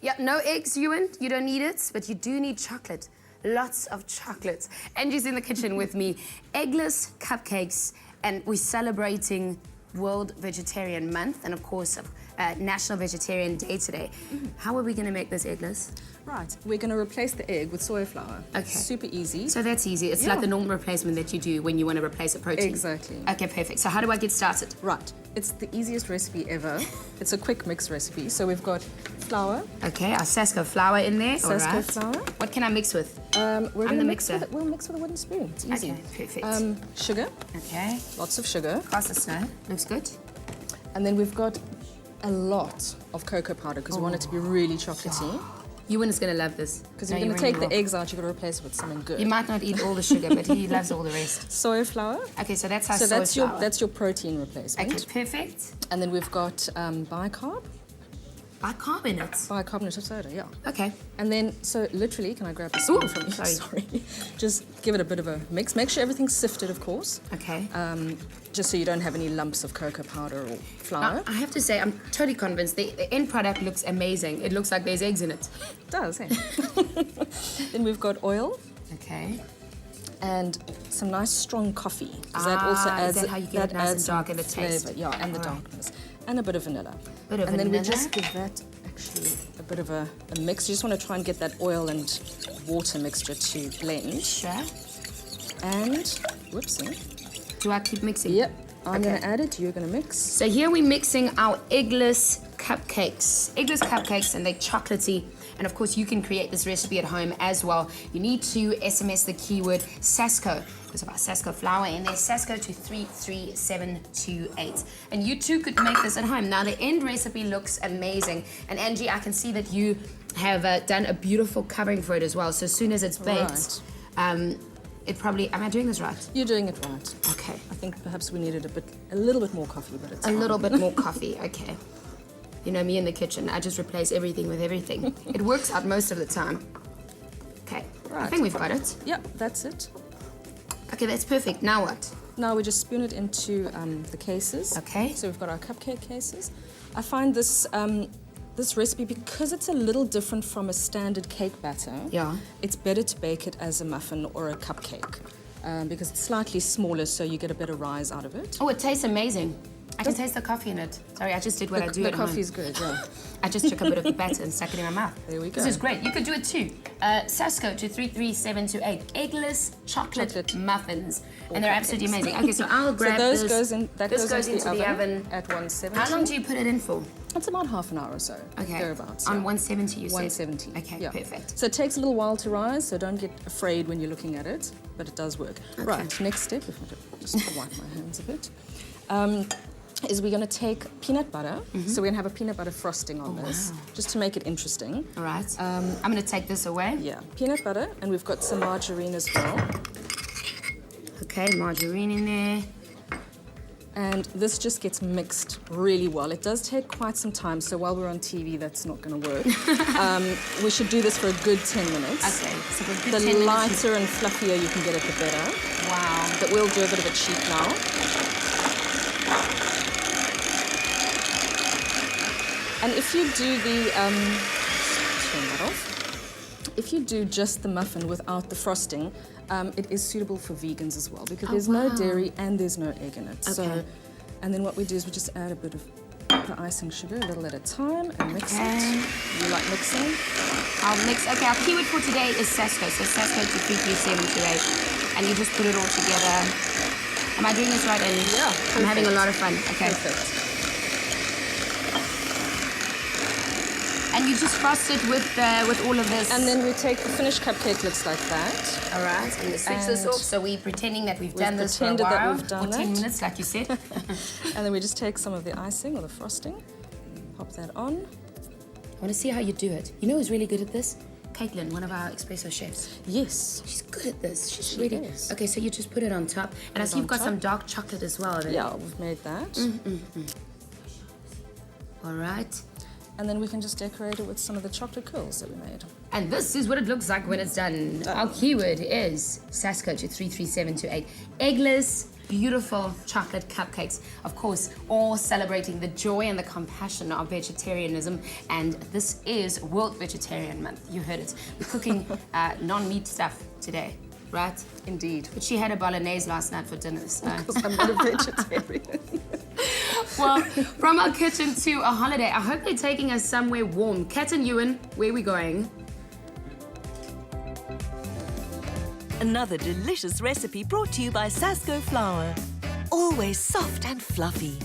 Yeah, no eggs, Ewan. You don't need it, but you do need chocolate. Lots of chocolate. Angie's in the kitchen with me. Eggless cupcakes, and we're celebrating World Vegetarian Month, and of course, National Vegetarian Day today. How are we going to make this eggless? Right, we're going to replace the egg with soy flour. Okay. Super easy. So that's easy. It's like the normal replacement that you do when you want to replace a protein. Exactly. Okay, perfect. So how do I get started? Right, it's the easiest recipe ever. It's a quick mix recipe. So we've got flour. Okay, our Sasko flour in there. Sasko flour. What can I mix with? We're I'm the mixer. We'll mix with a wooden spoon. It's easy. Okay, perfect. Sugar. Okay. Lots of sugar. Cast the snow. Looks good. And then we've got a lot of cocoa powder because we want it to be really chocolatey. Ewan is going to love this. Because you're going to take the eggs out, you've got to replace it with something good. He might not eat all the sugar, but he loves all the rest. Soy flour. Okay, so that's our So soy that's flour. that's your protein replacement. Okay, perfect. And then we've got bicarb. Bicarbonate. Bicarbonate of soda, yeah. Okay. And then, so literally, can I grab a spoon from you? sorry. Just give it a bit of a mix. Make sure everything's sifted, of course. Okay. Just so you don't have any lumps of cocoa powder or flour. I have to say, I'm totally convinced the end product looks amazing. It looks like there's eggs in it. It does, hey? Then we've got oil. Okay. And some nice strong coffee. Because that also adds, is that how you get it nice and dark and the taste? Flavor, yeah, and the darkness. And a bit of vanilla. Bit of and vanilla. then we just give that actually a bit of a mix. You just want to try and get that oil and water mixture to blend. Sure. And, whoopsie. Do I keep mixing? Yep. I'm going to add it, you're going to mix. So here we're mixing our eggless cupcakes. Eggless cupcakes, and they're chocolatey. And of course, you can create this recipe at home as well. You need to SMS the keyword Sasko, because of our Sasko flour in there, Sasko to 33728. And you too could make this at home. Now, the end recipe looks amazing. And Angie, I can see that you have done a beautiful covering for it as well. So as soon as it's baked, it probably, am I doing this right? You're doing it right. Okay. I think perhaps we needed a little bit more coffee, but it's a little bit more coffee, okay. You know, me in the kitchen, I just replace everything with everything. It works out most of the time. Okay, right. I think we've got it. Yep, that's it. Okay, that's perfect. Now what? Now we just spoon it into the cases. Okay. So we've got our cupcake cases. I find this this recipe, because it's a little different from a standard cake batter, it's better to bake it as a muffin or a cupcake because it's slightly smaller, so you get a better rise out of it. Oh, it tastes amazing. I can taste the coffee in it. Sorry, I just did what I do at home. The coffee's good, yeah. I just took a bit of the batter and stuck it in my mouth. There we go. This is great. You could do it too. Sasko to 33728. Eggless chocolate muffins. And they're absolutely amazing. Okay, so I'll grab this. this. Goes into the oven at 170. How long do you put it in for? It's about half an hour or so. Okay. Thereabouts. On 170, you said? 170. Okay, yeah. Perfect. So it takes a little while to rise, so don't get afraid when you're looking at it, but it does work. Okay. Right, next step, if I just wipe my hands a bit, is we're going to take peanut butter. So we're going to have a peanut butter frosting on this, just to make it interesting. All right. I'm going to take this away. Yeah, peanut butter, and we've got some margarine as well. Okay, margarine in there. And this just gets mixed really well. It does take quite some time, so while we're on TV, that's not going to work. We should do this for a good 10 minutes. Okay, so for a good the 10 minutes. lighter and fluffier you can get it, the better. Wow. But we'll do a bit of a cheat now. And if you do the, turn that off. If you do just the muffin without the frosting, it is suitable for vegans as well because there's no dairy and there's no egg in it. Okay. So, and then what we do is we just add a bit of the icing sugar, a little at a time, and mix it. You like mixing? I'll mix. Okay, our keyword for today is Sasko. So Sasko to 33728. And you just put it all together. Am I doing this right, Ellie? Yeah. I'm having a lot of fun. Okay. Perfect. And you just frost it with all of this. And then we take the finished cupcake, looks like that. All right, and we switch this off. So we're pretending that we've done this for a while. That we've done or 10 minutes, like you said. And then we just take some of the icing or the frosting, pop that on. I want to see how you do it. You know who's really good at this? Caitlin, one of our espresso chefs. Yes. She's good at this. She's She really... is. Okay, so you just put it on top. And I see you've got some dark chocolate as well. Yeah, we've made that. All right. And then we can just decorate it with some of the chocolate curls that we made. And this is what it looks like when it's done. Our keyword is Sasko to 33728. Eggless beautiful chocolate cupcakes. Of course, all celebrating the joy and the compassion of vegetarianism. And this is World Vegetarian Month. You heard it. We're cooking non-meat stuff today, right? Indeed. But she had a bolognese last night for dinner, so. Because I'm not a vegetarian. Well, from our kitchen to a holiday, I hope they're taking us somewhere warm. Kat and Ewan, where are we going? Another delicious recipe brought to you by Sasko flour. Always soft and fluffy.